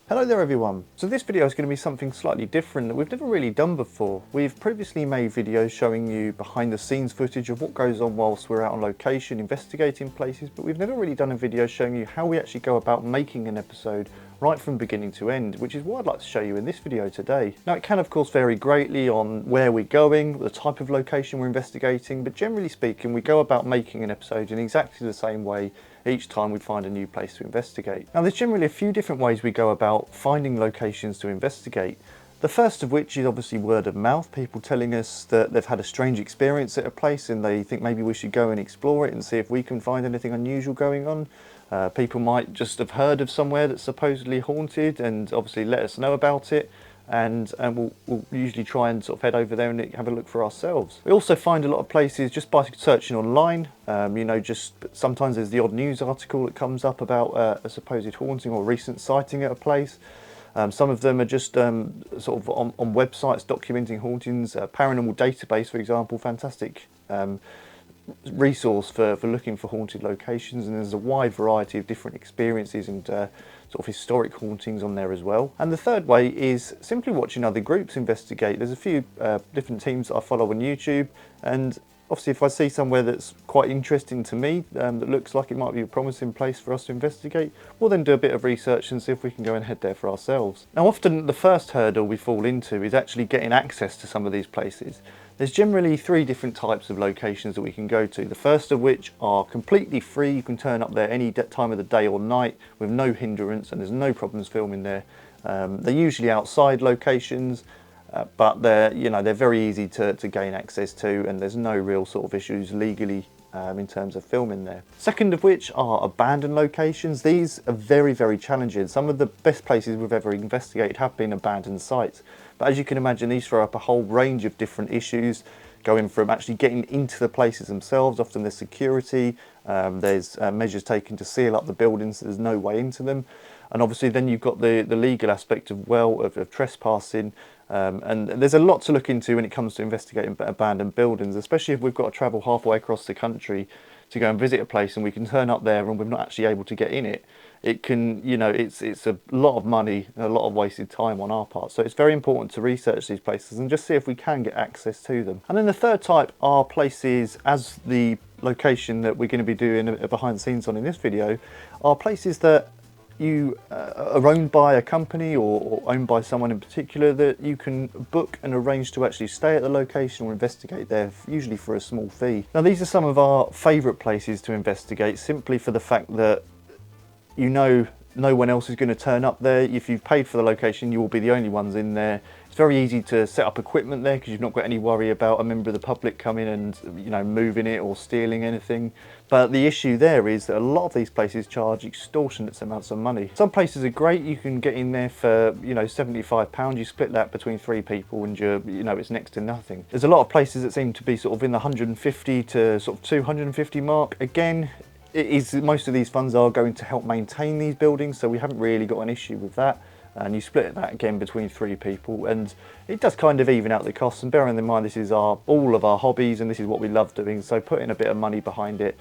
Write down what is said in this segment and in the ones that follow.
Hello there everyone. So this video is going to be something slightly different that we've never really done before. We've previously made videos showing you behind the scenes footage of what goes on whilst we're out on location investigating places, but we've never really done a video showing you how we actually go about making an episode right from beginning to end, which is what I'd like to show you in this video today. Now it can of course vary greatly on where we're going, the type of location we're investigating, but generally speaking we go about making an episode in exactly the same way each time we find a new place to investigate. Now there's generally a few different ways we go about finding locations to investigate. The first of which is obviously word of mouth, people telling us that they've had a strange experience at a place and they think maybe we should go and explore it and see if we can find anything unusual going on. People might just have heard of somewhere that's supposedly haunted and obviously let us know about it. And we'll usually try and sort of head over there and have a look for ourselves. We also find a lot of places just by searching online. Just sometimes there's the odd news article that comes up about a supposed haunting or recent sighting at a place. Some of them are just sort of on websites documenting hauntings. Paranormal Database, for example, fantastic resource for looking for haunted locations, and there's a wide variety of different experiences and sort of historic hauntings on there as well. And the third way is simply watching other groups investigate. There's a few different teams that I follow on YouTube, and obviously if I see somewhere that's quite interesting to me, that looks like it might be a promising place for us to investigate, we'll then do a bit of research and see if we can go and head there for ourselves. Now often the first hurdle we fall into is actually getting access to some of these places. There's generally three different types of locations that we can go to. The first of which are completely free. You can turn up there any time of the day or night with no hindrance, and there's no problems filming there. They're usually outside locations, but they're very easy to gain access to, and there's no real sort of issues legally in terms of filming there. Second of which are abandoned locations. These are very, very challenging. Some of the best places we've ever investigated have been abandoned sites. But as you can imagine, these throw up a whole range of different issues, going from actually getting into the places themselves. Often there's security, there's measures taken to seal up the buildings so there's no way into them. And obviously then you've got the legal aspect of trespassing. And there's a lot to look into when it comes to investigating abandoned buildings, especially if we've got to travel halfway across the country to go and visit a place and we can turn up there and we're not actually able to get in it. It can, it's a lot of money, a lot of wasted time on our part. So it's very important to research these places and just see if we can get access to them. And then the third type are places, as the location that we're going to be doing a behind the scenes on in this video, are places that you are owned by a company or owned by someone in particular that you can book and arrange to actually stay at the location or investigate there, usually for a small fee. Now these are some of our favourite places to investigate, simply for the fact that no one else is going to turn up there. If you've paid for the location, you will be the only ones in there. It's very easy to set up equipment there because you've not got any worry about a member of the public coming and moving it or stealing anything. But the issue there is that a lot of these places charge extortionate amounts of money. Some places are great. You can get in there for £75. You split that between three people and it's next to nothing. There's a lot of places that seem to be sort of in the 150 to sort of 250 mark. Again, most of these funds are going to help maintain these buildings, so we haven't really got an issue with that. And you split that again between three people, and it does kind of even out the costs. And bearing in mind this is all of our hobbies and this is what we love doing, so putting a bit of money behind it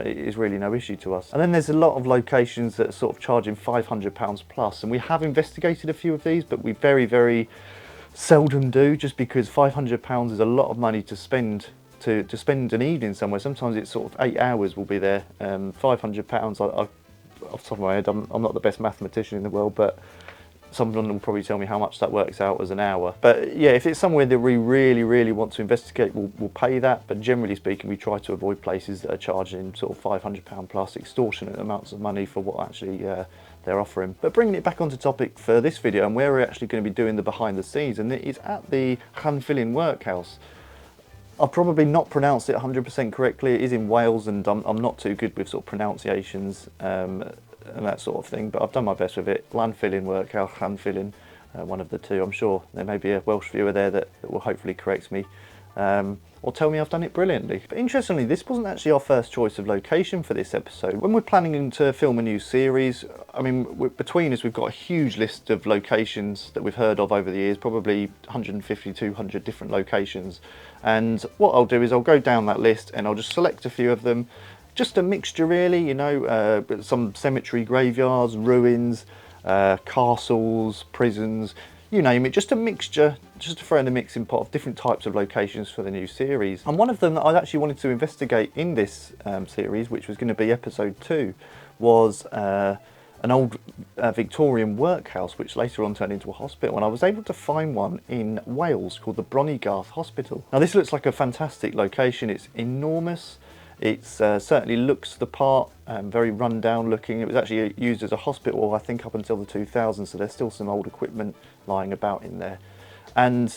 is really no issue to us. And then there's a lot of locations that are sort of charging £500 plus, and we have investigated a few of these, but we very, very seldom do, just because £500 is a lot of money to spend to spend an evening somewhere. Sometimes it's sort of 8 hours we'll be there. £500, off the top of my head, I'm not the best mathematician in the world, but someone will probably tell me how much that works out as an hour. But yeah, if it's somewhere that we really, really want to investigate, we'll pay that. But generally speaking, we try to avoid places that are charging sort of £500 plus extortionate amounts of money for what actually they're offering. But bringing it back onto topic for this video and where we're actually going to be doing the behind the scenes, and it is at the workhouse. I've probably not pronounced it 100% correctly. It is in Wales, and I'm not too good with sort of pronunciations and that sort of thing, but I've done my best with it. Workhouse, one of the two. I'm sure there may be a Welsh viewer there that will hopefully correct me or tell me I've done it brilliantly. But interestingly, this wasn't actually our first choice of location for this episode. When we're planning to film a new series, I mean, between us we've got a huge list of locations that we've heard of over the years, probably 150, 200 different locations. And what I'll do is I'll go down that list and I'll just select a few of them. Just a mixture really, some cemetery, graveyards, ruins, castles, prisons, you name it, just a mixture, just to throw in the mixing pot of different types of locations for the new series. And one of them that I actually wanted to investigate in this series, which was going to be episode 2, was an old Victorian workhouse, which later on turned into a hospital, and I was able to find one in Wales called the Bronigarth Hospital. Now this looks like a fantastic location. It's enormous. It certainly looks the part, very run down looking. It was actually used as a hospital, I think, up until the 2000s, so there's still some old equipment lying about in there. And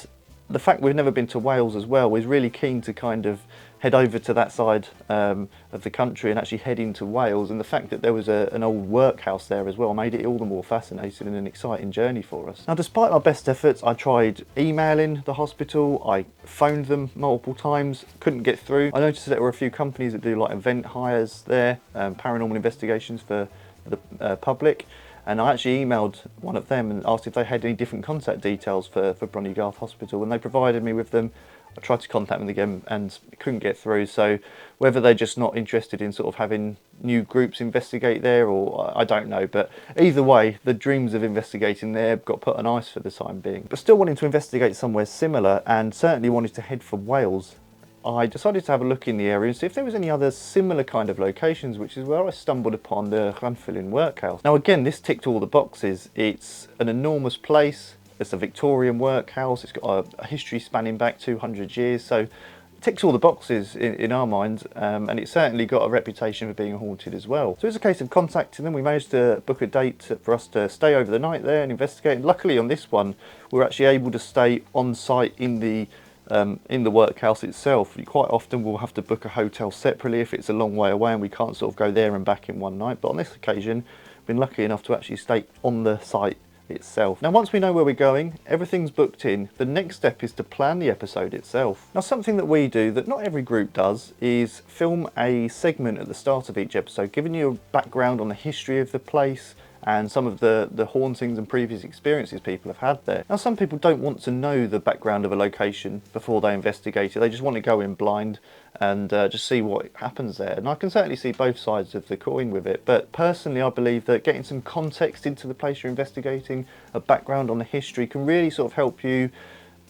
the fact we've never been to Wales as well, we're really keen to kind of head over to that side of the country and actually head into Wales, and the fact that there was an old workhouse there as well made it all the more fascinating and an exciting journey for us. Now despite our best efforts, I tried emailing the hospital, I phoned them multiple times, couldn't get through. I noticed that there were a few companies that do like event hires there, paranormal investigations for the public, and I actually emailed one of them and asked if they had any different contact details for Bronigarth Hospital, and they provided me with them. I tried to contact them again and couldn't get through, so whether they're just not interested in sort of having new groups investigate there, or I don't know, but either way, the dreams of investigating there got put on ice for the time being. But still wanting to investigate somewhere similar, and certainly wanted to head for Wales, I decided to have a look in the area and see if there was any other similar kind of locations, which is where I stumbled upon the Llanfillin workhouse. Now again, this ticked all the boxes. It's an enormous place. It's a Victorian workhouse. It's got a history spanning back 200 years, so it ticks all the boxes in our minds, and it's certainly got a reputation for being haunted as well. So it's a case of contacting them. We managed to book a date for us to stay over the night there and investigate. And luckily on this one, we were actually able to stay on site in the workhouse itself. Quite often we'll have to book a hotel separately if it's a long way away and we can't sort of go there and back in one night, but on this occasion I've been lucky enough to actually stay on the site itself. Now once we know where we're going, everything's booked in, the next step is to plan the episode itself. Now something that we do that not every group does is film a segment at the start of each episode, giving you a background on the history of the place and some of the hauntings and previous experiences people have had there. Now some people don't want to know the background of a location before they investigate it, they just want to go in blind and just see what happens there. And I can certainly see both sides of the coin with it, but personally I believe that getting some context into the place you're investigating, a background on the history, can really sort of help you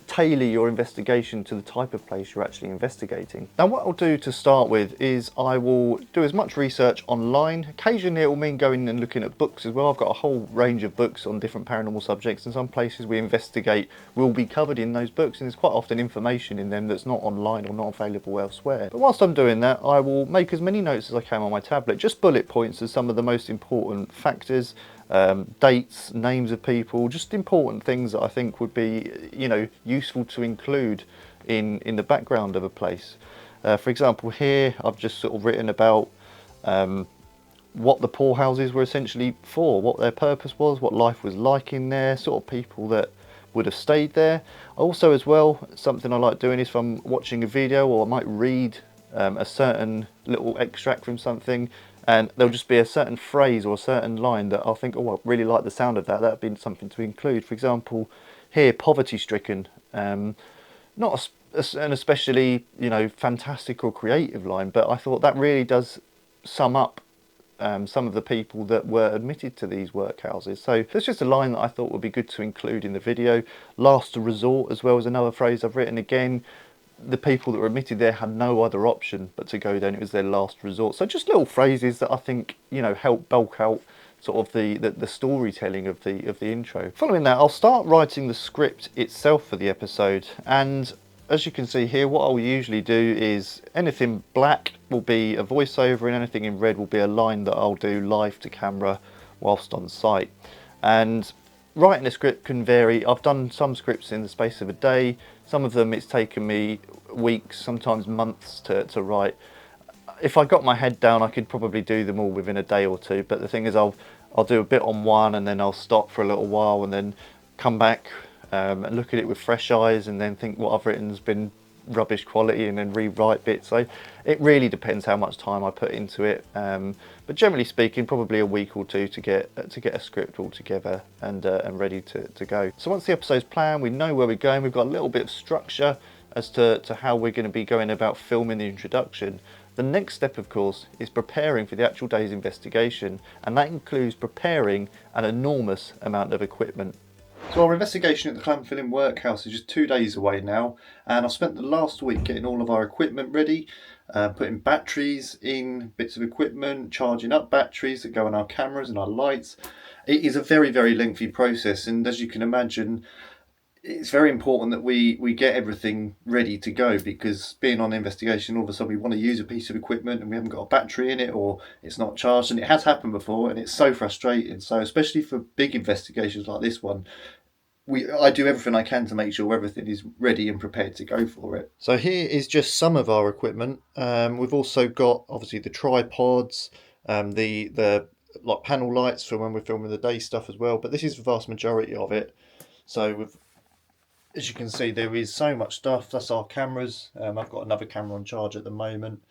tailor your investigation to the type of place you're actually investigating. Now what I'll do to start with is I will do as much research online. Occasionally it will mean going and looking at books as well. I've got a whole range of books on different paranormal subjects, and some places we investigate will be covered in those books, and there's quite often information in them that's not online or not available elsewhere. But whilst I'm doing that, I will make as many notes as I can on my tablet, just bullet points as some of the most important factors, dates, names of people, just important things that I think would be, you know, useful to include in the background of a place. For example, here I've just sort of written about what the poorhouses were essentially for, what their purpose was, what life was like in there, sort of people that would have stayed there. Also as well, something I like doing is if I'm watching a video or I might read a certain little extract from something, and there'll just be a certain phrase or a certain line that I'll think, oh, I really like the sound of that, that'd be something to include. For example, here, poverty stricken, not an especially, you know, fantastic or creative line, but I thought that really does sum up some of the people that were admitted to these workhouses. So there's just a line that I thought would be good to include in the video. Last resort as well as another phrase I've written. Again, the people that were admitted there had no other option but to go down. It was their last resort. So just little phrases that I think, you know, help bulk out sort of the storytelling of the intro. Following that, I'll start writing the script itself for the episode, and as you can see here, what I'll usually do is anything black will be a voiceover and anything in red will be a line that I'll do live to camera whilst on site. And writing a script can vary. I've done some scripts in the space of a day. Some of them it's taken me weeks, sometimes months to write. If I got my head down, I could probably do them all within a day or two. But the thing is, I'll do a bit on one and then I'll stop for a little while and then come back and look at it with fresh eyes and then think what I've written has been rubbish quality and then rewrite bits. So it really depends how much time I put into it, but generally speaking probably a week or two to get a script all together and ready to go. So once the episode's planned, we know where we're going, we've got a little bit of structure as to how we're going to be going about filming the introduction. The next step, of course, is preparing for the actual day's investigation, and that includes preparing an enormous amount of equipment. So our investigation at the Clanfilling workhouse is just 2 days away now, and I've spent the last week getting all of our equipment ready, putting batteries in bits of equipment, charging up batteries that go on our cameras and our lights. It is a very, very lengthy process, and as you can imagine, it's very important that we get everything ready to go, because being on investigation, all of a sudden we want to use a piece of equipment and we haven't got a battery in it, or it's not charged, and it has happened before, and it's so frustrating. So especially for big investigations like this one, I do everything I can to make sure everything is ready and prepared to go for it. So here is just some of our equipment. We've also got obviously the tripods, the like panel lights for when we're filming the day stuff as well, but this is the vast majority of it. So as you can see, there is so much stuff. That's our cameras. I've got another camera on charge at the moment.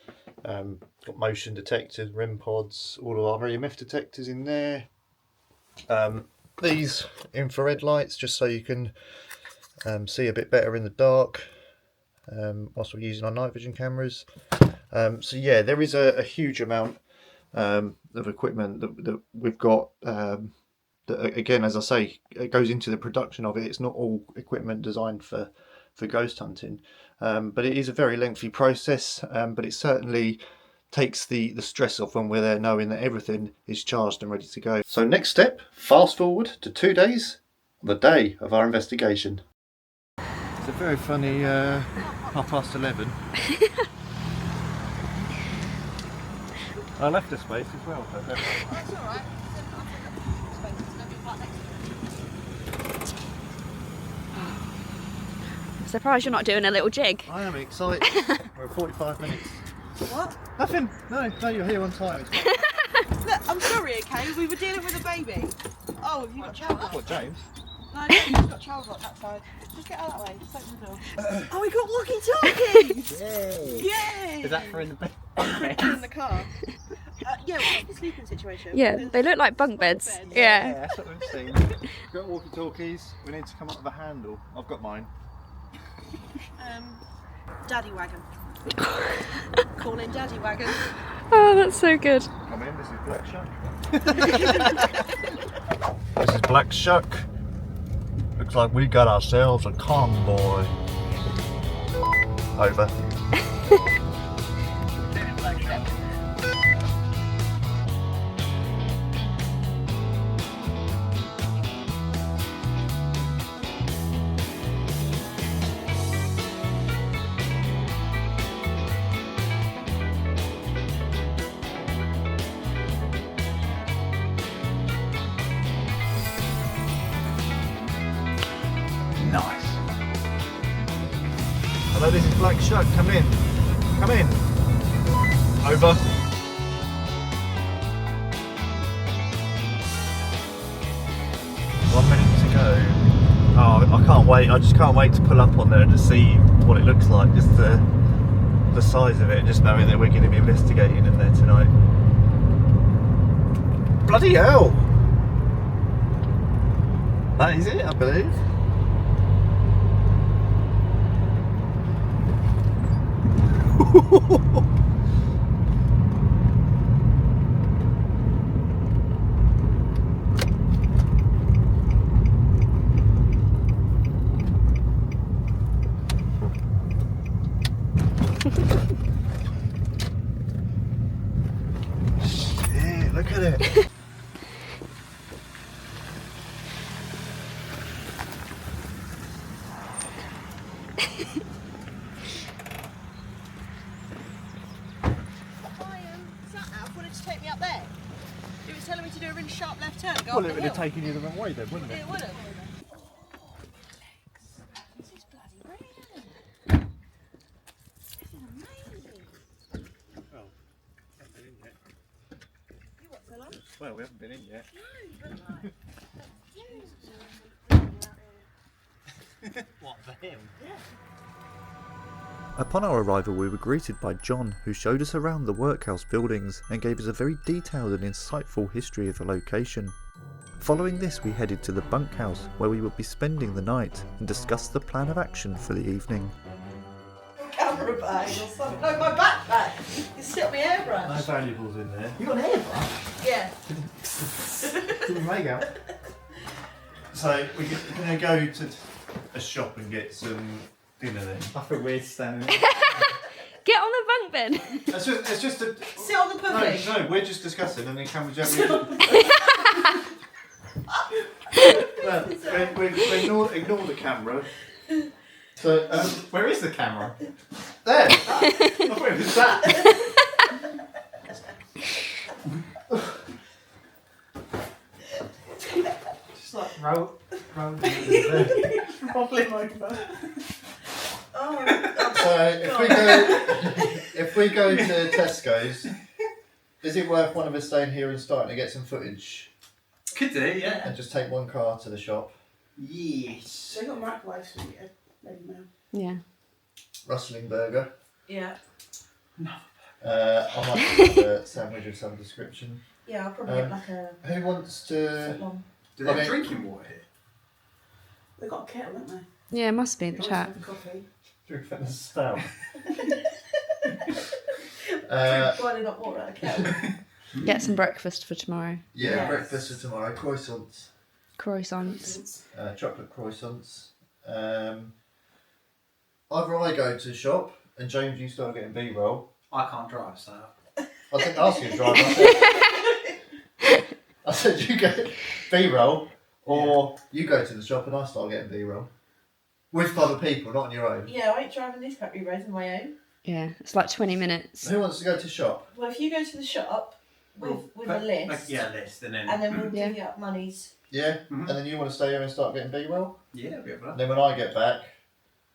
Got motion detectors, REM pods, all of our EMF detectors in there. These infrared lights, just so you can see a bit better in the dark whilst we're using our night vision cameras. So yeah, there is a huge amount of equipment that we've got. That, again, as I say, it goes into the production of it. It's not all equipment designed for ghost hunting, but it is a very lengthy process. But it certainly takes the stress off when we're there, knowing that everything is charged and ready to go. So next step, fast forward to 2 days, the day of our investigation. It's a very funny 11:30. I left a space as well. But that's alright. Surprised you're not doing a little jig. I am excited. We're 45 minutes. What? Nothing. No, you're here on time. Look, I'm sorry, okay? We were dealing with a baby. Oh, have you got travel lock? What, James? No, you've got travel lock that side. Just get out that way. Just open the door. Oh, we got walkie-talkies! Yay! Yay! Is that for in the bed? In the car. Yeah, what's the sleeping situation? Yeah, they look like bunk beds. beds. Yeah. That's what we've seen. We've got walkie-talkies. We need to come up with a handle. I've got mine. Daddy wagon. Call in Daddy wagon. Oh, that's so good. Come in, this is Black Shuck. This is Black Shuck. Looks like we got ourselves a convoy. Over. Nice. Hello, this is Black Shuck. Come in. Come in. Over. One minute to go. Oh, I can't wait. I just can't wait to pull up on there to see what it looks like. Just the size of it, just knowing that we're going to be investigating in there tonight. Bloody hell! That is it, I believe. Shit, look at it. Take me up there. It was telling me to do a really sharp left turn. Go Well, up it the would have hill. taken you the wrong way then, wouldn't it? It would have. This is bloody brilliant. This is amazing. Well, haven't been in yet. You what, so long? Well, we haven't been in yet. What, for him? Yeah. Upon our arrival, we were greeted by John, who showed us around the workhouse buildings and gave us a very detailed and insightful history of the location. Following this, we headed to the bunkhouse, where we would be spending the night and discuss the plan of action for the evening. Oh, camera bag or something. No, my backpack. It's still my hairbrush. No valuables in there. You got an hairbrush? Yeah. Can we make out? So we're going to go to a shop and get some dinner then. I feel weird standing. Get on the bunk bed. It's just a... Sit on the pudding. No, we're just discussing and then can we gently... ignore the camera. So, Where is the camera? there! I thought it was that. Just like roll. Wobbling over. Oh, So if we go to Tesco's, is it worth one of us staying here and starting to get some footage Could do, yeah. and just take one car to the shop? Yes. they got microwaves for you. Maybe now. Yeah. Rustling burger. Yeah. I might have a sandwich of some description. Yeah, I'll probably get like a Who wants to? one. Do they have Okay. drinking water here? They've got a kettle, haven't they? Yeah, it must be the Always chat. have coffee. Drink from the stout. Drink boiling hot water out of a kettle. Get some breakfast for tomorrow. Yeah, Yes. breakfast for tomorrow. Croissants, Croissants. chocolate croissants. Either I go to the shop and James, you start getting B-roll. I can't drive, so. I didn't ask you to drive. I said you get B-roll, or you go to the shop and I start getting B-roll with other people, not on your own. Yeah, I ain't driving this country road on my own. Yeah, it's like 20 minutes. Who wants to go to shop? Well, if you go to the shop with a list, Yeah, list, and then. and then we'll Yeah. divvy up monies. Yeah, Mhm. and then you want to stay here and start getting B-roll. Yeah, a bit of that. And then when I get back,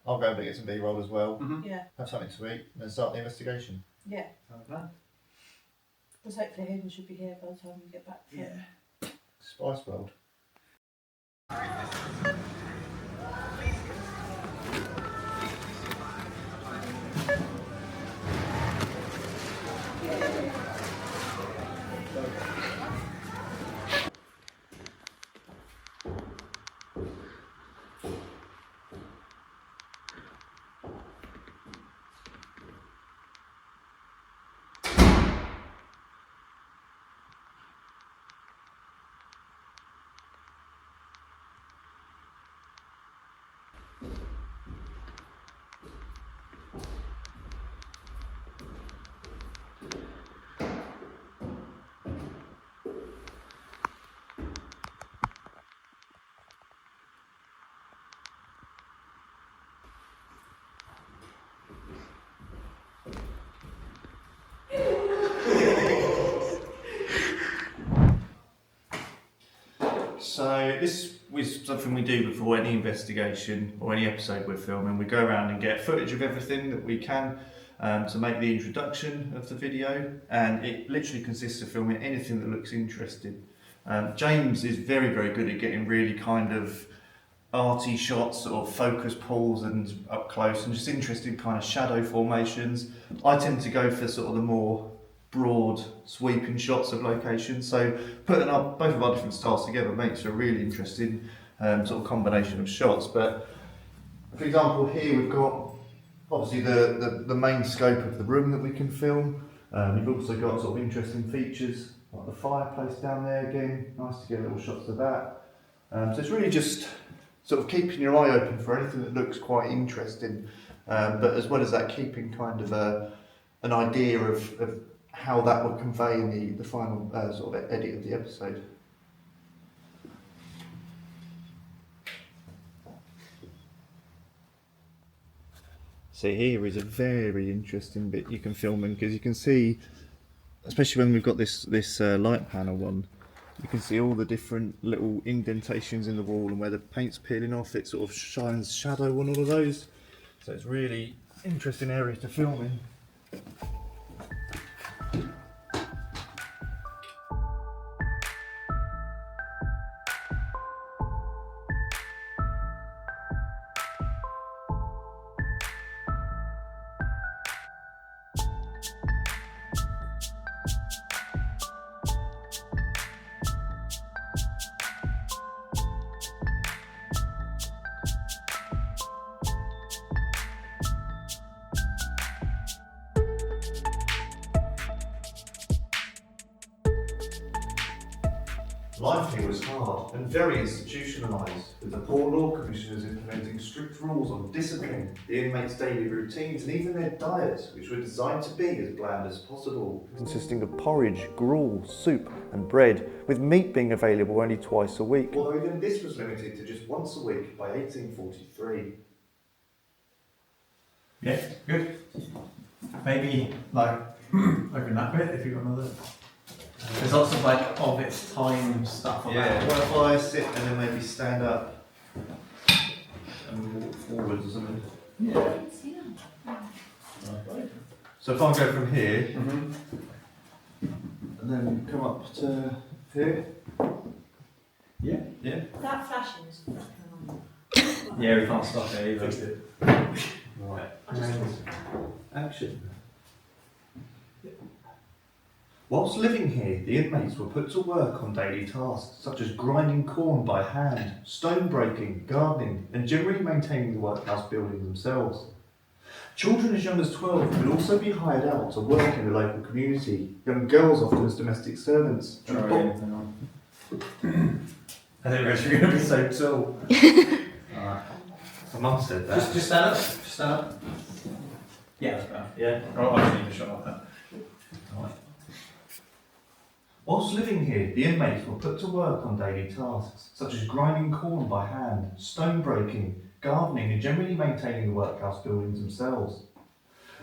I'll go and get some B-roll as well. Mm-hmm. Yeah, Have something to eat, and then start the investigation. yeah. Plan. Because hopefully Hayden should be here by the time we get back. From... Yeah. Spice World. So this was something we do before any investigation or any episode we're filming. We go around and get footage of everything that we can to make the introduction of the video, and it literally consists of filming anything that looks interesting. James is very, very good at getting really kind of arty shots, sort of focus pulls and up close and just interesting kind of shadow formations. I tend to go for sort of the more broad sweeping shots of locations, so putting up both of our different styles together makes a really interesting sort of combination of shots. But for example, here we've got obviously the main scope of the room that we can film. You've also got sort of interesting features like the fireplace down there again, nice to get little shots of that. So it's really just sort of keeping your eye open for anything that looks quite interesting, but as well as that, keeping kind of an idea of how that would convey in the final sort of edit of the episode. So here is a very interesting bit you can film in, because you can see, especially when we've got this light panel on, you can see all the different little indentations in the wall, and where the paint's peeling off, it sort of shines shadow on all of those. So it's really interesting area to film in. Life here was hard and very institutionalised, with the poor law commissioners implementing strict rules on discipline, the inmates' daily routines, and even their diets, which were designed to be as bland as possible, consisting of porridge, gruel, soup, and bread, with meat being available only twice a week. Although even this was limited to just once a week by 1843. Yeah, good. Maybe like open that bit if you've got another. There's lots of like of its time stuff on that. What if I sit and then maybe stand up and walk forwards or something? Yeah. So if I go from here and then come up to here. Yeah. Yeah. That flashing is fucking on. Yeah, we can't stop it either. Right. I just Action. Whilst living here, the inmates were put to work on daily tasks such as grinding corn by hand, stone breaking, gardening, and generally maintaining the workhouse building themselves. Children as young as 12 could also be hired out to work in the local community, young girls often as domestic servants. I didn't realise you were going to be so tall. Alright. My mum said that. Just stand up. Just stand up. Yeah, that's better. Yeah. Oh, I just need a shot like that. Right. Whilst living here, the inmates were put to work on daily tasks, such as grinding corn by hand, stone breaking, gardening, and generally maintaining the workhouse buildings themselves.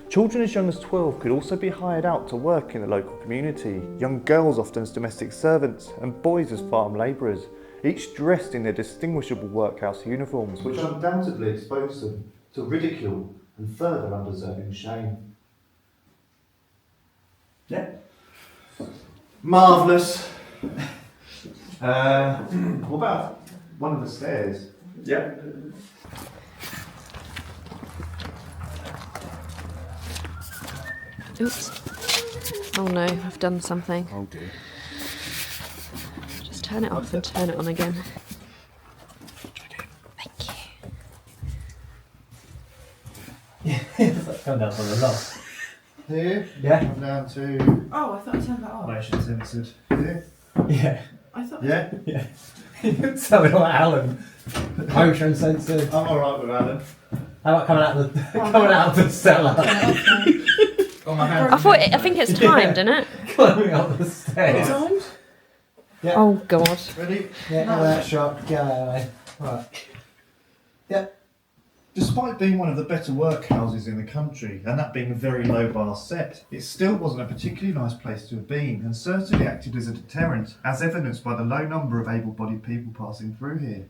Children as young as 12 could also be hired out to work in the local community, young girls often as domestic servants, and boys as farm labourers, each dressed in their distinguishable workhouse uniforms, which undoubtedly exposed them to ridicule and further undeserving shame. Yeah. Marvellous. What about one of the stairs? Yeah. Oops. Oh no, I've done something. Oh dear. Just turn it off and turn it on again. Thank you. It's like come down from the loft. Here? Yeah. Come down to Oh, I thought I turned that off. motion censored. Here? Yeah. I thought. Yeah? Yeah. Something like Alan. Motion censored. I'm alright with Alan. How about coming out of the coming out of the cellar? On my hands. I think it's timed, isn't it? Climbing up the stairs. Timed? Yeah. Oh god. Ready? Yeah, no, that shot. Go. Right. Yeah. Despite being one of the better workhouses in the country, and that being a very low bar set, it still wasn't a particularly nice place to have been, and certainly acted as a deterrent, as evidenced by the low number of able-bodied people passing through here.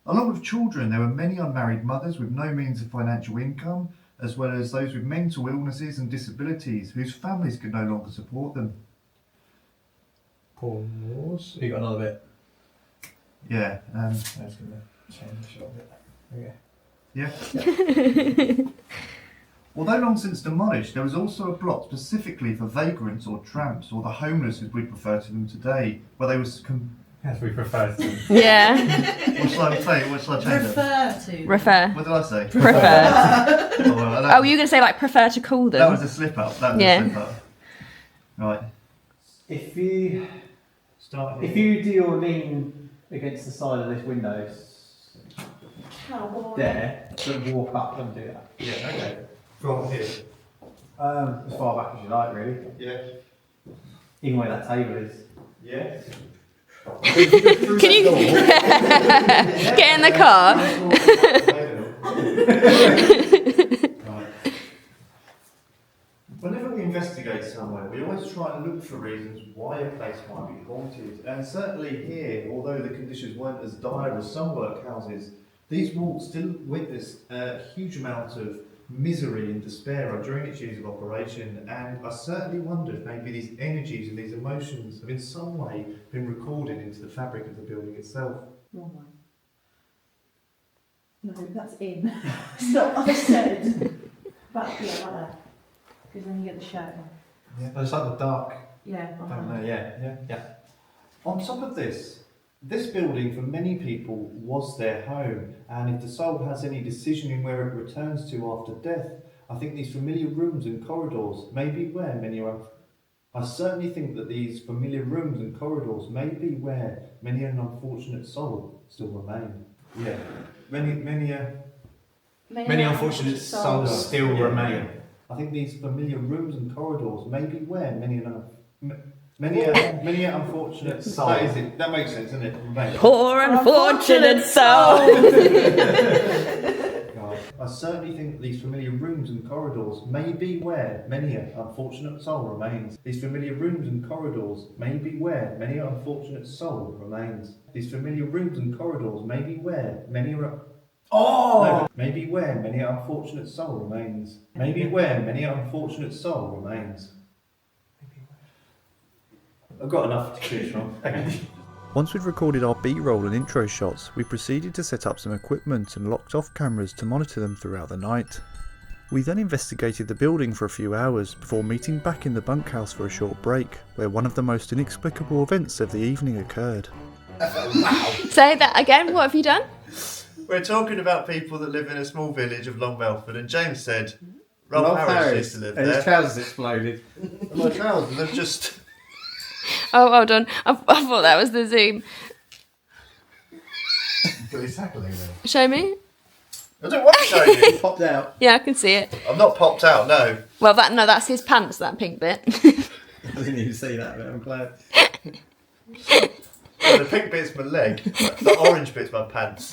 Along with children, there were many unmarried mothers with no means of financial income, as well as those with mental illnesses and disabilities whose families could no longer support them. Pause. You got another bit. Yeah, I was going to change the shot a bit. Okay. yeah. Although long since demolished, there was also a block specifically for vagrants or tramps, or the homeless as we prefer to them today, where they was... As we prefer to. Yeah. What shall I say? What shall I change it? Refer to. Refer. What did I say? Prefer. Oh, well, that, Oh, were you going to say like prefer to call them? that was a slip up. That was Yeah. a slip up. Right. If you Start. if you do your lean against the side of this window Cowboy. there, then walk up and do that. Yeah. Okay. From here. As far back as you like, really. Yeah. Even where that table is. Yeah. Can you get in the car? Right. Whenever we investigate somewhere, we always try and look for reasons why a place might be haunted. And certainly here, although the conditions weren't as dire as some workhouses, these walls still witnessed a huge amount of misery and despair during its years of operation, and I certainly wonder if maybe these energies and these emotions have in some way been recorded into the fabric of the building itself. Wrong one. No, that's in. It's not what I said. But yeah, like that. Because then you get the shadow. Yeah. It's like the dark. Yeah, Down behind. there. Yeah. On top of this building for many people was their home, and if the soul has any decision in where it returns to after death, I think these familiar rooms and corridors may be where many are I certainly think that these familiar rooms and corridors may be where many an unfortunate soul still remain. Yeah, many unfortunate souls still remain. I think these familiar rooms and corridors may be where many a unfortunate soul. That is it. That makes sense, doesn't it? Remain. Poor unfortunate soul. I certainly think that these familiar rooms and corridors may be where many an unfortunate soul remains. These familiar rooms and corridors may be where many an unfortunate soul remains. These familiar rooms and corridors may be where many a... Oh! No, maybe where many an unfortunate soul remains. Maybe where many an unfortunate soul remains. I've got enough to choose from. Once we'd recorded our B-roll and intro shots, we proceeded to set up some equipment and locked off cameras to monitor them throughout the night. We then investigated the building for a few hours before meeting back in the bunkhouse for a short break, where one of the most inexplicable events of the evening occurred. Wow. Say that again, what have you done? We're talking about people that live in a small village of Long Melford, and James said Rolf Harris used to live there. And his trousers exploded. And my trousers have just... Oh, hold on. I thought that was the zoom. What are you tackling then? Show me. I don't want to show you. Popped out. Yeah, I can see it. I'm not popped out, no. Well, that's his pants, that pink bit. I didn't even see that, but I'm glad. Oh, the pink bit's my leg. The orange bit's my pants.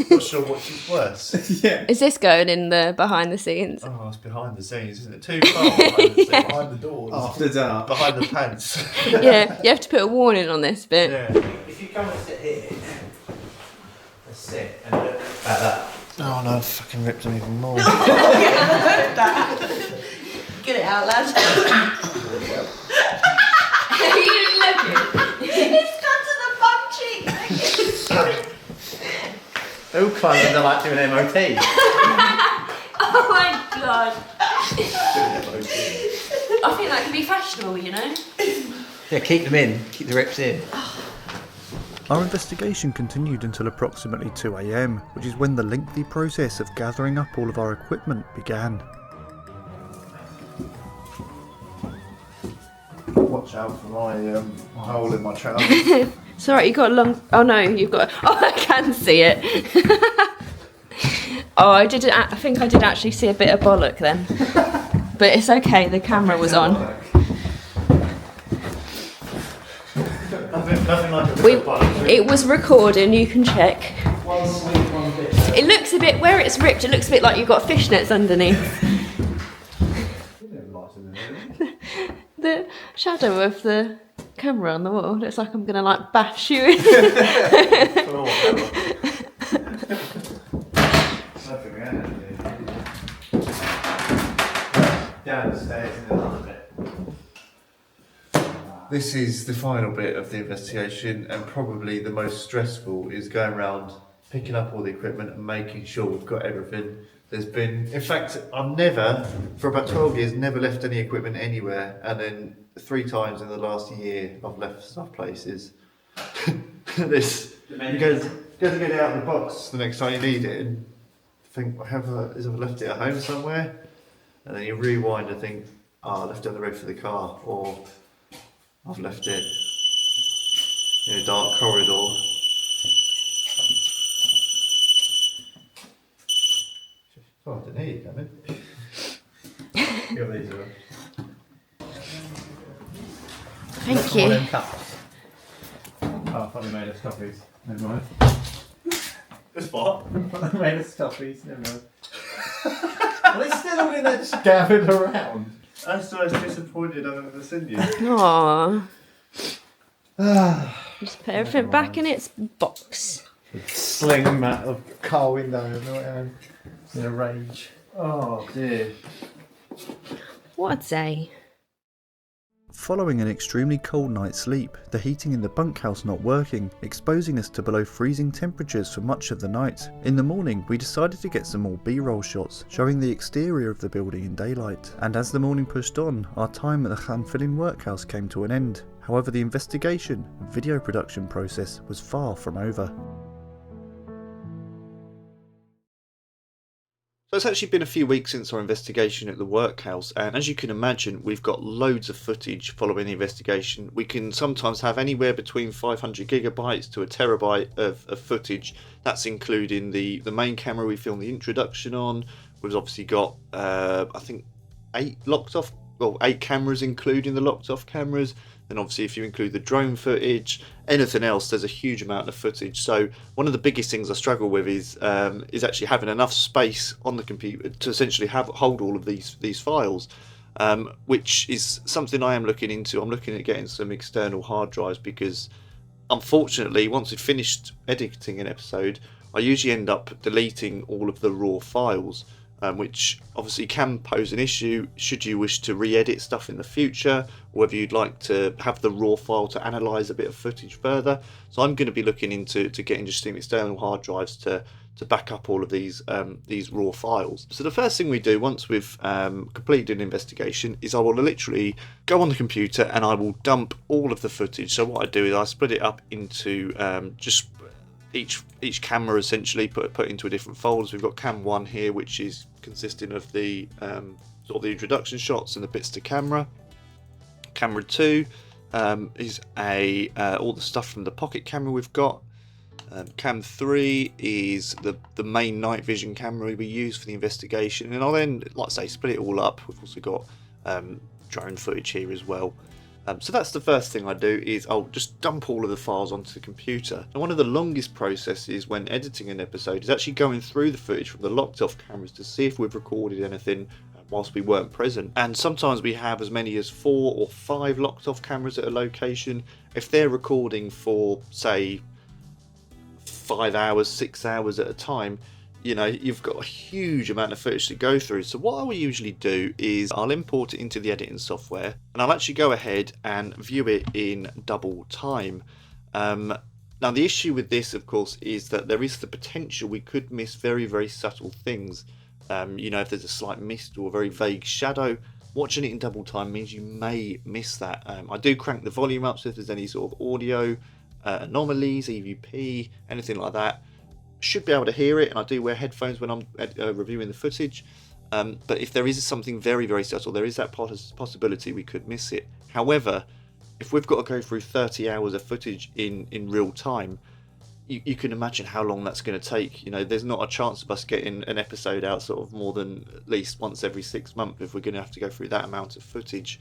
Not sure which is worse. Yeah. Is this going in the behind the scenes? Oh, it's behind the scenes, isn't it? Too far behind the scenes. Behind the doors. After dark. Behind the pants. Yeah, you have to put a warning on this bit. Yeah. If you come and sit here, let's sit and look at that. Oh no, I fucking ripped them even more. Get it out, lad. You didn't look it. It's got to the butt cheek. They all kind of like doing MOT. Oh my god. I think that could be fashionable, you know? Yeah, keep them in. Keep the rips in. Our investigation continued until approximately 2 AM, which is when the lengthy process of gathering up all of our equipment began. Watch out for my hole in my trousers. It's alright, you got a long... Oh no, you've got... Oh, I can see it. Oh, I think I did actually see a bit of bollock then. But it's okay, the camera was on. Nothing like a bit of bollock. It was recording, you can check. One sweet, one bit. It looks a bit... Where it's ripped, it looks a bit like you've got fishnets underneath. The shadow of the camera on the wall looks like I'm gonna like bash you in. Downstairs in another bit. This is the final bit of the investigation, and probably the most stressful is going around picking up all the equipment and making sure we've got everything. There's been, in fact, I've never, for about 12 years, never left any equipment anywhere, and then 3 times in the last year I've left stuff places. This, you go to get it out of the box the next time you need it and think, have I left it at home somewhere? And then you rewind and think, oh, I left it on the road for the car, or I've left it in a dark corridor. Oh, I didn't hear you coming. Feel these are. Thank you. Oh, I thought they made us coffees. Never mind. This what? They made us coffees. Never mind. Are they still all in there just gathered around? That's the most disappointed I've ever seen you. Aww. Just put everything back in its box. Sling mat of car window in a rage. Oh dear. What a day. Following an extremely cold night's sleep, the heating in the bunkhouse not working, exposing us to below freezing temperatures for much of the night. In the morning, we decided to get some more B-roll shots, showing the exterior of the building in daylight. And as the morning pushed on, our time at the Llanfillin workhouse came to an end. However, the investigation and video production process was far from over. So it's actually been a few weeks since our investigation at the workhouse, and as you can imagine, we've got loads of footage following the investigation. We can sometimes have anywhere between 500 gigabytes to a terabyte of footage. That's including the main camera we filmed the introduction on. We've obviously got, I think, 8 cameras including the locked off cameras. Then obviously if you include the drone footage, anything else, there's a huge amount of footage. So one of the biggest things I struggle with is actually having enough space on the computer to essentially hold all of these files, which is something I am looking into. I'm looking at getting some external hard drives because unfortunately once we've finished editing an episode, I usually end up deleting all of the raw files. Which obviously can pose an issue should you wish to re-edit stuff in the future, or whether you'd like to have the raw file to analyse a bit of footage further. So I'm going to be looking into getting just some external hard drives to back up all of these raw files. So the first thing we do once we've completed an investigation is I will literally go on the computer and I will dump all of the footage. So what I do is I split it up into just each camera essentially put into a different folders. We've got cam 1 here, which is consisting of the sort of the introduction shots and the bits to camera. Camera 2 is all the stuff from the pocket camera we've got. Cam 3 is the main night vision camera we use for the investigation, and I'll then, like I say, split it all up. We've also got drone footage here as well. So that's the first thing I do, is I'll just dump all of the files onto the computer. And one of the longest processes when editing an episode is actually going through the footage from the locked off cameras to see if we've recorded anything whilst we weren't present. And sometimes we have as many as 4 or 5 locked off cameras at a location. If they're recording for, say, 5 hours, 6 hours at a time, you know, you've got a huge amount of footage to go through. So what I will usually do is I'll import it into the editing software, and I'll actually go ahead and view it in double time. Now the issue with this, of course, is that there is the potential we could miss very, very subtle things. You know, if there's a slight mist or a very vague shadow, watching it in double time means you may miss that. I do crank the volume up, so if there's any sort of audio anomalies, EVP, anything like that, should be able to hear it. And I do wear headphones when I'm reviewing the footage, but if there is something very, very subtle, there is that possibility we could miss it. However, if we've got to go through 30 hours of footage in real time, you can imagine how long that's going to take. You know, there's not a chance of us getting an episode out sort of more than at least once every 6 months if we're going to have to go through that amount of footage.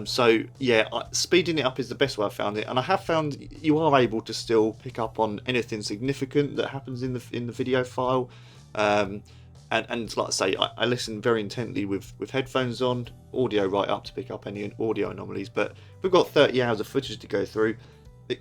So yeah, speeding it up is the best way I've found it, and I have found you are able to still pick up on anything significant that happens in the video file. And like I say, I listen very intently with headphones on, audio right up to pick up any audio anomalies. But if we've got 30 hours of footage to go through,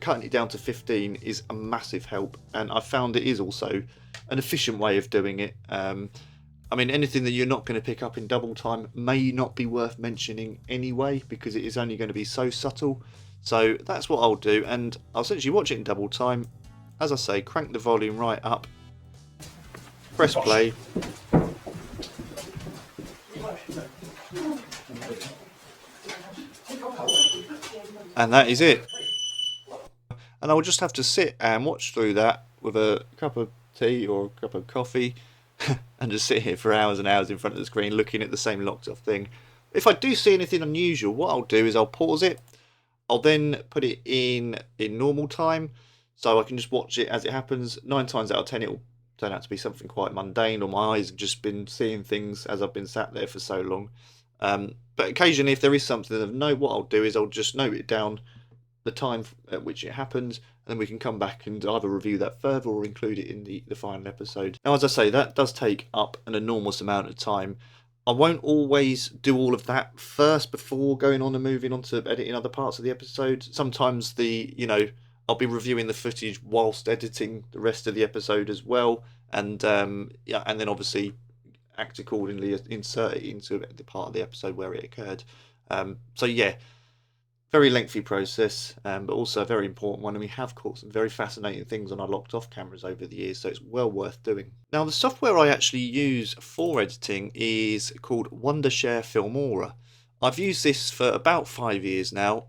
cutting it down to 15 is a massive help, and I found it is also an efficient way of doing it. I mean, anything that you're not going to pick up in double time may not be worth mentioning anyway, because it is only going to be so subtle. So that's what I'll do, and I'll essentially watch it in double time. As I say, crank the volume right up, press play, and that is it. And I'll just have to sit and watch through that with a cup of tea or a cup of coffee and just sit here for hours and hours in front of the screen looking at the same locked off thing. If I do see anything unusual, what I'll do is I'll pause it. I'll then put it in normal time so I can just watch it as it happens. 9 times out of 10 it'll turn out to be something quite mundane, or my eyes have just been seeing things as I've been sat there for so long. But occasionally if there is something of note, what I'll do is I'll just note it down, the time at which it happens, and then we can come back and either review that further or include it in the final episode. Now, as I say, that does take up an enormous amount of time. I won't always do all of that first before going on and moving on to editing other parts of the episode. Sometimes I'll be reviewing the footage whilst editing the rest of the episode as well, and and then obviously act accordingly, insert it into the part of the episode where it occurred. So yeah, very lengthy process, but also a very important one, and we have caught some very fascinating things on our locked off cameras over the years, so it's well worth doing. Now, the software I actually use for editing is called Wondershare Filmora. I've used this for about 5 years now.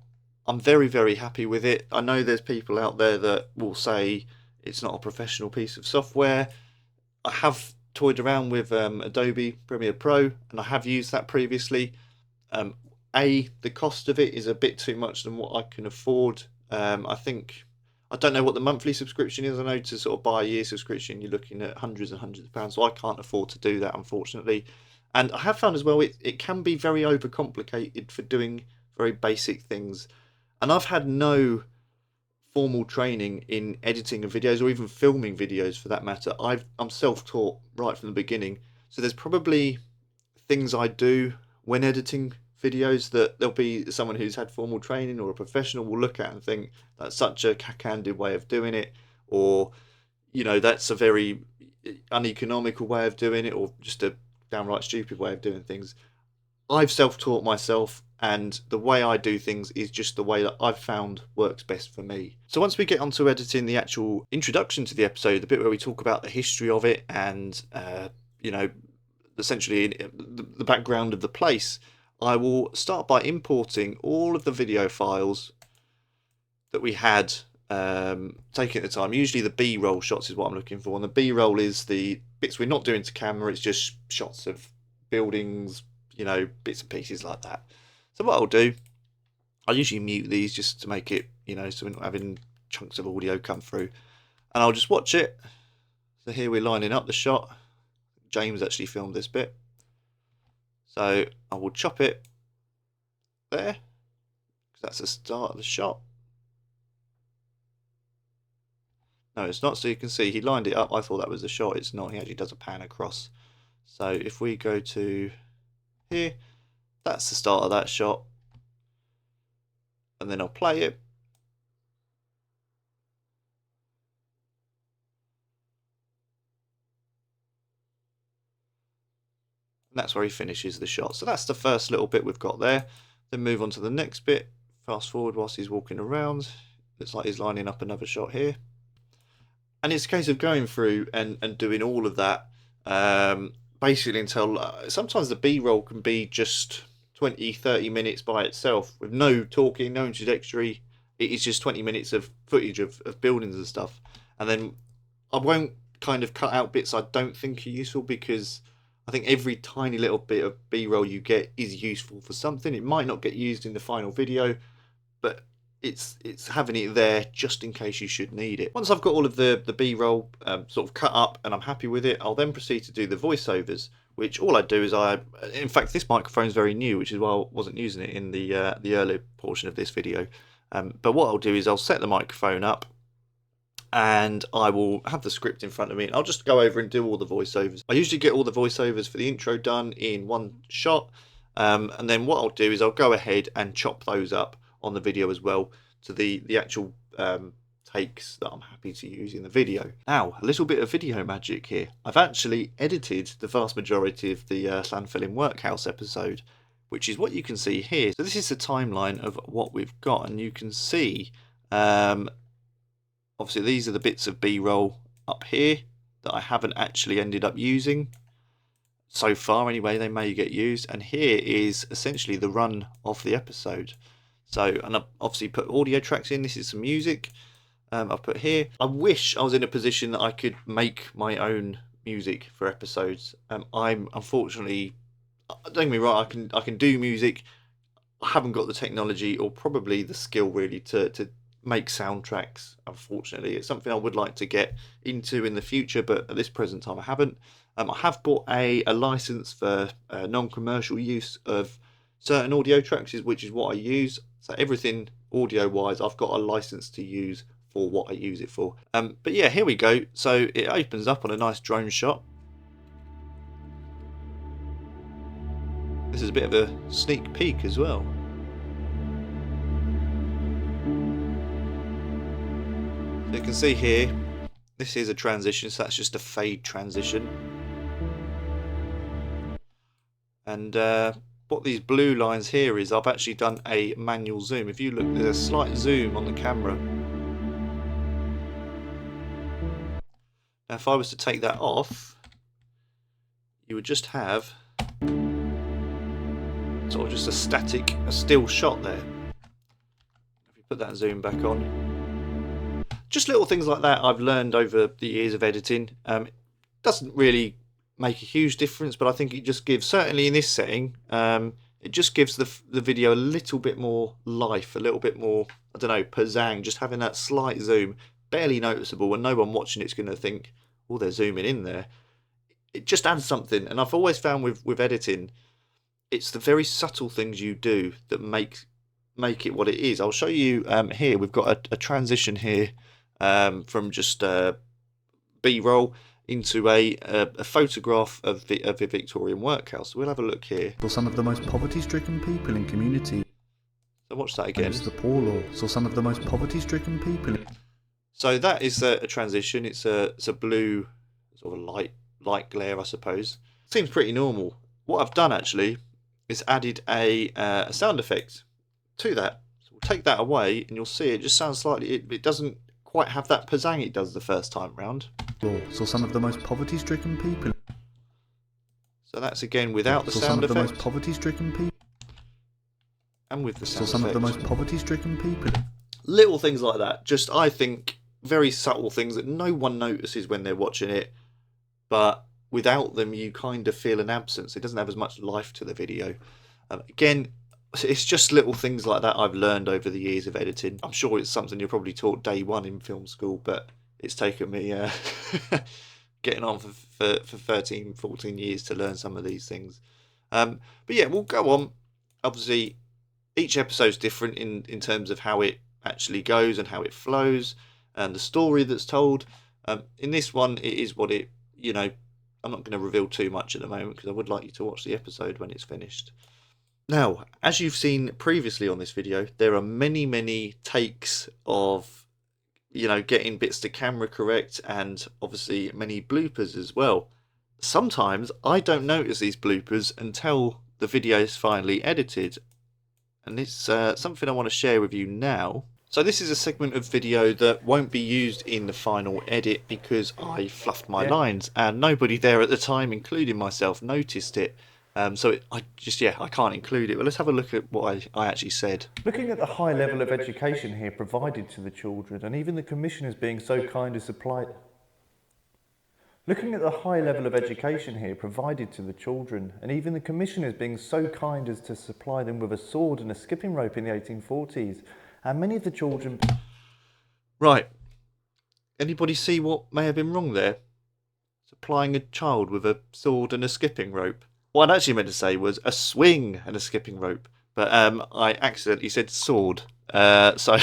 I'm very, very happy with it. I know there's people out there that will say it's not a professional piece of software. I have toyed around with Adobe Premiere Pro, and I have used that previously. The cost of it is a bit too much than what I can afford. I don't know what the monthly subscription is. I know to sort of buy a year subscription, you're looking at hundreds and hundreds of pounds. So I can't afford to do that, unfortunately. And I have found as well, it can be very overcomplicated for doing very basic things. And I've had no formal training in editing of videos or even filming videos for that matter. I'm self-taught right from the beginning. So there's probably things I do when editing videos that there'll be someone who's had formal training or a professional will look at and think that's such a cack-handed way of doing it, or that's a very uneconomical way of doing it, or just a downright stupid way of doing things. I've self-taught myself, and the way I do things is just the way that I've found works best for me. So once we get onto editing the actual introduction to the episode, the bit where we talk about the history of it and essentially the background of the place, I will start by importing all of the video files that we had taken at the time. Usually the B-roll shots is what I'm looking for, and the B-roll is the bits we're not doing to camera. It's just shots of buildings, bits and pieces like that. So what I'll do, I usually mute these just to make it, so we're not having chunks of audio come through, and I'll just watch it. So here we're lining up the shot. James actually filmed this bit. So I will chop it there, because that's the start of the shot. No, it's not. So you can see he lined it up. I thought that was the shot. It's not. He actually does a pan across. So if we go to here, that's the start of that shot. And then I'll play it. And that's where he finishes the shot. So that's the first little bit we've got there. Then move on to the next bit. Fast forward whilst he's walking around. Looks like he's lining up another shot here. And it's a case of going through and doing all of that basically until sometimes the B-roll can be just 20-30 minutes by itself with no talking, no introductory. It is just 20 minutes of footage of buildings and stuff. And then I won't kind of cut out bits I don't think are useful, because I think every tiny little bit of B-roll you get is useful for something. It might not get used in the final video, but it's having it there just in case you should need it. Once I've got all of the B-roll sort of cut up and I'm happy with it, I'll then proceed to do the voiceovers, which all I do is in fact this microphone is very new, which is why I wasn't using it in the earlier portion of this video. But what I'll do is I'll set the microphone up, and I will have the script in front of me, and I'll just go over and do all the voiceovers. I usually get all the voiceovers for the intro done in one shot, and then what I'll do is I'll go ahead and chop those up on the video as well to the actual takes that I'm happy to use in the video. Now, a little bit of video magic here. I've actually edited the vast majority of the Llanfellin Workhouse episode, which is what you can see here. So this is the timeline of what we've got, and you can see obviously these are the bits of B-roll up here that I haven't actually ended up using so far anyway. They may get used, and here is essentially the run of the episode. So, and I've obviously put audio tracks in. This is some music I've put here. I wish I was in a position that I could make my own music for episodes. I'm unfortunately, don't get me wrong, I can do music. I haven't got the technology or probably the skill really to make soundtracks. Unfortunately, it's something I would like to get into in the future, but at this present time I haven't. I have bought a license for non-commercial use of certain audio tracks, which is what I use. So everything audio wise I've got a license to use for what I use it for. But yeah, here we go. So it opens up on a nice drone shot. This is a bit of a sneak peek as well. So you can see here, this is a transition, so that's just a fade transition. And what these blue lines here is, I've actually done a manual zoom. If you look, there's a slight zoom on the camera. Now if I was to take that off, you would just have sort of just a static, a still shot there. If you put that zoom back on. Just little things like that I've learned over the years of editing. It doesn't really make a huge difference, but I think it just gives, certainly in this setting, it just gives the video a little bit more life, a little bit more, I don't know, pizzang. Just having that slight zoom, barely noticeable, and no one watching it's going to think, oh, they're zooming in there. It just adds something. And I've always found with editing, it's the very subtle things you do that make it what it is. I'll show you here. We've got a transition here from just B-roll into a photograph of the Victorian workhouse. We'll have a look here. Saw some of the most poverty-stricken people in community. So watch that again. The poor law. Saw some of the most poverty-stricken people. So that is a transition. It's a blue sort of light glare, I suppose. Seems pretty normal. What I've done actually is added a sound effect to that. So we'll take that away, and you'll see it just sounds slightly. It doesn't quite have that pizzang it does the first time round. Saw some of the most poverty-stricken people. So that's again without the sound effect. Saw some of the most poverty-stricken people. And with the sound Saw some effect. of the most poverty-stricken people. Little things like that. Just, I think, very subtle things that no one notices when they're watching it. But without them, you kind of feel an absence. It doesn't have as much life to the video. Again, it's just little things like that I've learned over the years of editing. I'm sure it's something you're probably taught day one in film school, but it's taken me getting on for 13, 14 years to learn some of these things. But yeah, we'll go on. Obviously, each episode's different in terms of how it actually goes and how it flows and the story that's told. In this one, it is what it, you know, I'm not going to reveal too much at the moment because I would like you to watch the episode when it's finished. Now, as you've seen previously on this video, there are many takes of, you know, getting bits to camera correct, and obviously many bloopers as well. Sometimes I don't notice these bloopers until the video is finally edited, and it's something I want to share with you now. So this is a segment of video that won't be used in the final edit because I fluffed my lines, and nobody there at the time, including myself, noticed it. I can't include it. But let's have a look at what I actually said. Looking at the high level of education here provided to the children, and even the commissioners being so kind as supply. Looking at the high level of education here provided to the children, and even the commissioners being so kind as to supply them with a sword and a skipping rope in the 1840s, and many of the children. Right. Anybody see what may have been wrong there? Supplying a child with a sword and a skipping rope. What I'd actually meant to say was a swing and a skipping rope, but I accidentally said sword. So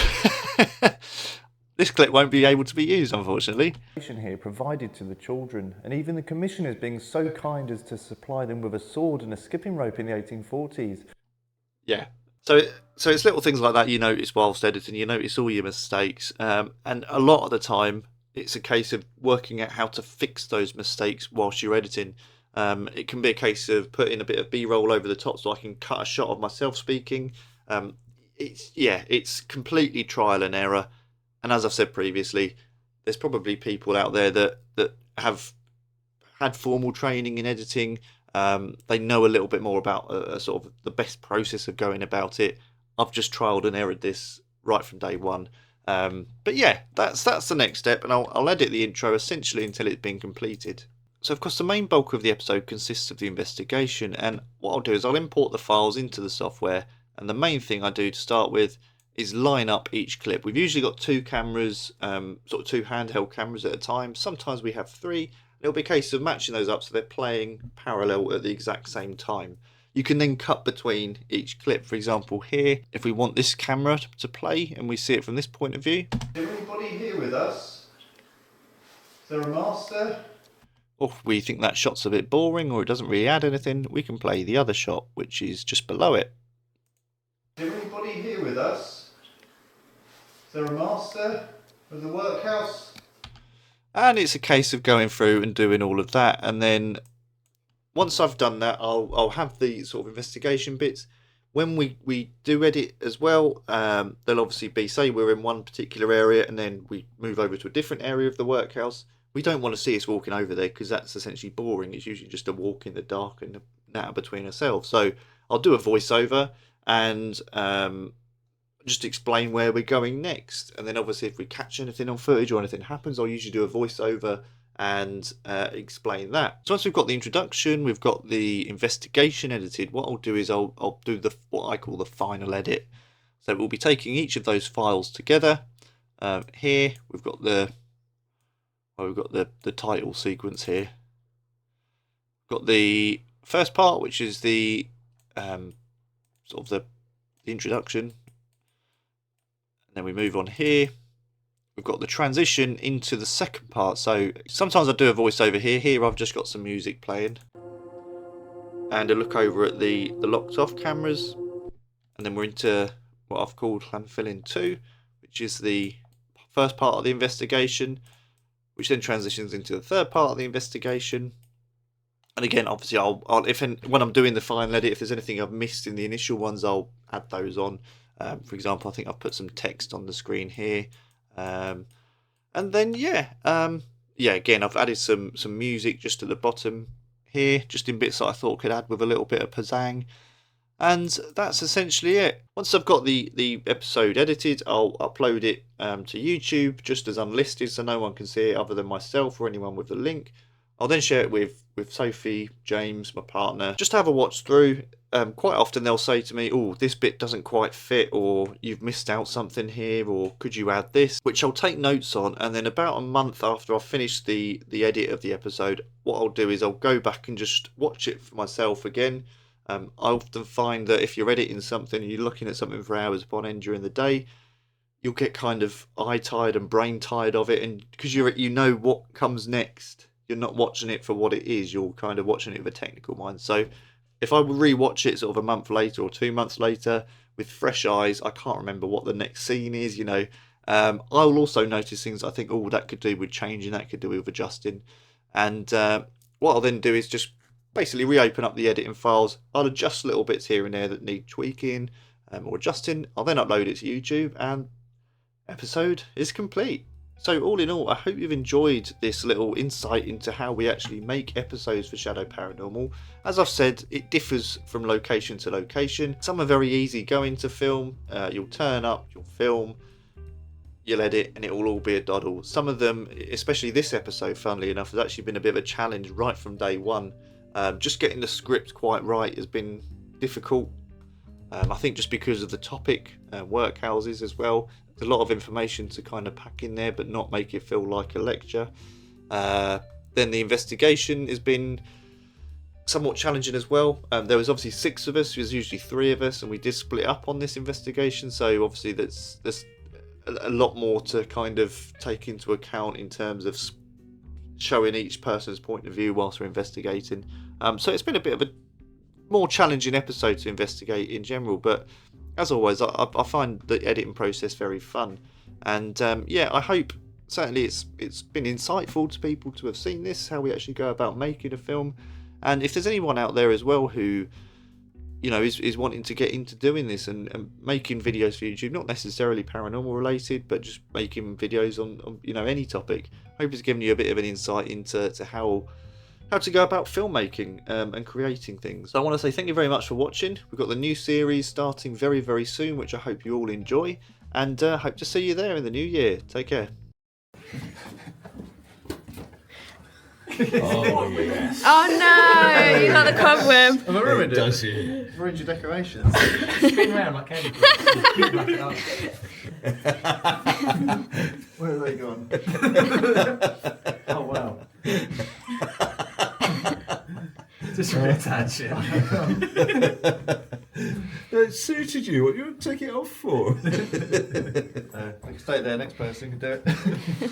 this clip won't be able to be used, unfortunately. Here provided to the children, and even the commissioners being so kind as to supply them with a sword and a skipping rope in the 1840s. Yeah. So it's little things like that you notice whilst editing. You notice all your mistakes, and a lot of the time it's a case of working out how to fix those mistakes whilst you're editing. It can be a case of putting a bit of B-roll over the top so I can cut a shot of myself speaking. It's completely trial and error. And as I've said previously, there's probably people out there that have had formal training in editing. They know a little bit more about sort of the best process of going about it. I've just trialed and errored this right from day one. But yeah, that's the next step, and I'll edit the intro essentially until it's been completed. So of course the main bulk of the episode consists of the investigation, and what I'll do is I'll import the files into the software, and the main thing I do to start with is line up each clip. We've usually got two cameras, sort of two handheld cameras at a time. Sometimes we have three. It'll be a case of matching those up so they're playing parallel at the exact same time. You can then cut between each clip. For example, here, if we want this camera to play and we see it from this point of view. Is anybody here with us? Is there a master? Or if we think that shot's a bit boring or it doesn't really add anything, we can play the other shot, which is just below it. Is anybody here with us? Is there a master of the workhouse? And it's a case of going through and doing all of that, and then once I've done that, I'll have the sort of investigation bits. When we do edit as well, there'll obviously be, say we're in one particular area and then we move over to a different area of the workhouse. We don't want to see us walking over there because that's essentially boring. It's usually just a walk in the dark and a natter between ourselves. So I'll do a voiceover and just explain where we're going next. And then obviously if we catch anything on footage or anything happens, I'll usually do a voiceover and explain that. So once we've got the introduction, we've got the investigation edited, what I'll do is I'll do what I call the final edit. So we'll be taking each of those files together. Here we've got the title sequence here. We've got the first part, which is the sort of the introduction, and then we move on here. We've got the transition into the second part. So sometimes I do a voiceover here. Here I've just got some music playing and a look over at the locked off cameras, and then we're into what I've called Landfilling 2, which is the first part of the investigation, which then transitions into the third part of the investigation. And again, obviously, when I'm doing the final edit, if there's anything I've missed in the initial ones, I'll add those on. For example, I think I've put some text on the screen here. And then again, I've added some music just at the bottom here, just in bits that I thought could add with a little bit of pizzang. And that's essentially it. Once I've got the episode edited, I'll upload it to YouTube just as unlisted, so no one can see it other than myself or anyone with the link. I'll then share it with Sophie, James, my partner, just to have a watch through. Quite often they'll say to me, oh, this bit doesn't quite fit, or you've missed out something here, or could you add this? Which I'll take notes on, and then about a month after I've finished the edit of the episode, what I'll do is I'll go back and just watch it for myself again. I often find that if you're editing something and you're looking at something for hours upon end during the day, you'll get kind of eye tired and brain tired of it, and because you know what comes next, you're not watching it for what it is, you're kind of watching it with a technical mind. So if I re-watch it sort of a month later or 2 months later with fresh eyes, I can't remember what the next scene is, I'll also notice things I think, oh, that could do with changing, that could do with adjusting. And what I'll then do is just basically reopen up the editing files. I'll adjust little bits here and there that need tweaking or adjusting. I'll then upload it to YouTube, and episode is complete. So all in all, I hope you've enjoyed this little insight into how we actually make episodes for Shadow Paranormal. As I've said, it differs from location to location. Some are very easy going to film. You'll turn up, you'll film, you'll edit, and it will all be a doddle. Some of them, especially this episode, funnily enough, has actually been a bit of a challenge right from day one. Just getting the script quite right has been difficult. I think just because of the topic, workhouses as well. There's a lot of information to kind of pack in there, but not make it feel like a lecture. Then the investigation has been somewhat challenging as well. There was obviously 6 of us, there was usually 3 of us, and we did split up on this investigation. So obviously there's a lot more to kind of take into account in terms of showing each person's point of view whilst we're investigating. So it's been a bit of a more challenging episode to investigate in general, but as always, I find the editing process very fun. And I hope certainly it's been insightful to people to have seen this, how we actually go about making a film. And if there's anyone out there as well who is wanting to get into doing this and making videos for YouTube, not necessarily paranormal related, but just making videos on any topic, I hope it's given you a bit of an insight into how to go about filmmaking and creating things. So I want to say thank you very much for watching. We've got the new series starting very, very soon, which I hope you all enjoy, and hope to see you there in the new year. Take care. Oh, yes. Oh no, you got the cobweb. Have I ruined it? Does he? Ruined your decorations. Spin round like candy crush. Where have they gone? Oh wow. Just reattach it. It suited you. What you want to take it off for? I can stay there, next person can do it.